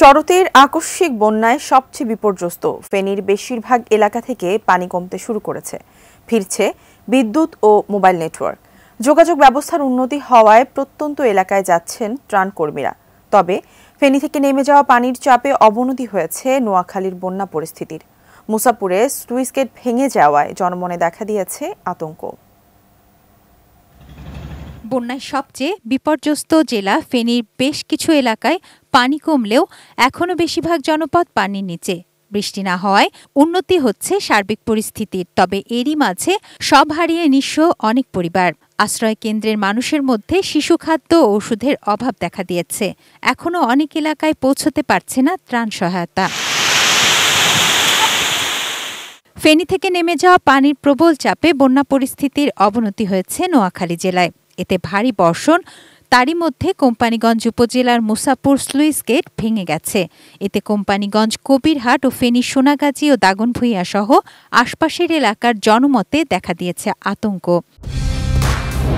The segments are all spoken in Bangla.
শরতের আকস্মিক বন্যায় সবচেয়ে বিপর্যস্ত ফেনীর বেশিরভাগ এলাকা থেকে পানি কমতে শুরু করেছে। ফিরছে বিদ্যুৎ ও মোবাইল নেটওয়ার্ক। যোগাযোগ ব্যবস্থার উন্নতি হওয়ায় প্রত্যন্ত এলাকায় যাচ্ছেন ত্রাণকর্মীরা। তবে ফেনী থেকে নেমে যাওয়া পানির চাপে অবনতি হয়েছে নোয়াখালীর বন্যা পরিস্থিতির। মুসাপুরে স্লুইস গেট ভেঙে যাওয়ায় জনমনে দেখা দিয়েছে আতঙ্ক। বন্যায় সবচেয়ে বিপর্যস্ত জেলা ফেনীর বেশ কিছু এলাকায় পানি কমলেও এখনো বেশিরভাগ জনপদ পানির নিচে। বৃষ্টি না হওয়ায় উন্নতি হচ্ছে সার্বিক পরিস্থিতির, তবে এরই মাঝে সব হারিয়ে নিঃস্ব অনেক পরিবার। আশ্রয় কেন্দ্রের মানুষের মধ্যে শিশু খাদ্য ও ওষুধের অভাব দেখা দিয়েছে। এখনো অনেক এলাকায় পৌঁছতে পারছে না ত্রাণ সহায়তা। ফেনী থেকে নেমে যাওয়া পানির প্রবল চাপে বন্যা পরিস্থিতির অবনতি হয়েছে নোয়াখালী জেলায়। এতে ভারী বর্ষণ, তারই মধ্যে কোম্পানীগঞ্জ উপজেলার মুসাপুর স্লুইস গেট ভেঙে গেছে। এতে কোম্পানীগঞ্জ, কবিরহাট ও ফেনী সোনাগাজী ও দাগনভূঞা সহ আশপাশের এলাকার জনমতে দেখা দিয়েছে আতঙ্ক।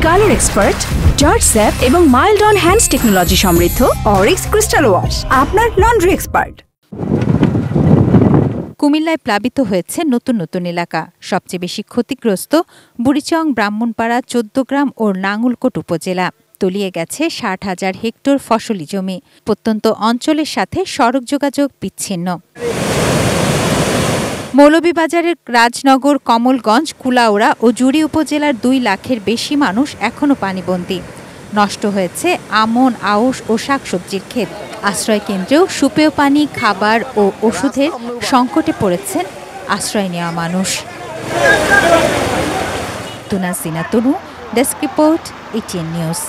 কালার এক্সপার্ট, জর্জ স্যাপ এবং মাইল্ড অন হ্যান্ডস টেকনোলজি সমৃদ্ধ অরিক্স ক্রিস্টাল ওয়াশ আপনার লন্ড্রি এক্সপার্ট। কুমিল্লায় প্লাবিত হয়েছে নতুন নতুন এলাকা। সবচেয়ে বেশি ক্ষতিগ্রস্ত বুড়িচং, ব্রাহ্মণপাড়া, ১৪ গ্রাম ও নাঙ্গলকোট উপজেলা। তলিয়ে গেছে ৬০,০০০ হেক্টর ফসলি জমি। প্রত্যন্ত অঞ্চলের সাথে সড়ক যোগাযোগ বিচ্ছিন্ন। মৌলভীবাজারের রাজনগর, কমলগঞ্জ, কুলাউড়া ও জুড়ি উপজেলার ২ লাখের বেশি মানুষ এখনো পানিবন্দী। নষ্ট হয়েছে আমন, আউশ ও শাকসবজির ক্ষেত। আশ্রয় কেন্দ্রেও সুপেয় পানি, খাবার ও ওষুধের সংকটে পড়েছেন আশ্রয় নেওয়া মানুষ। তুনাজিনা তনু, ডেস্ক রিপোর্ট, ATN নিউজ।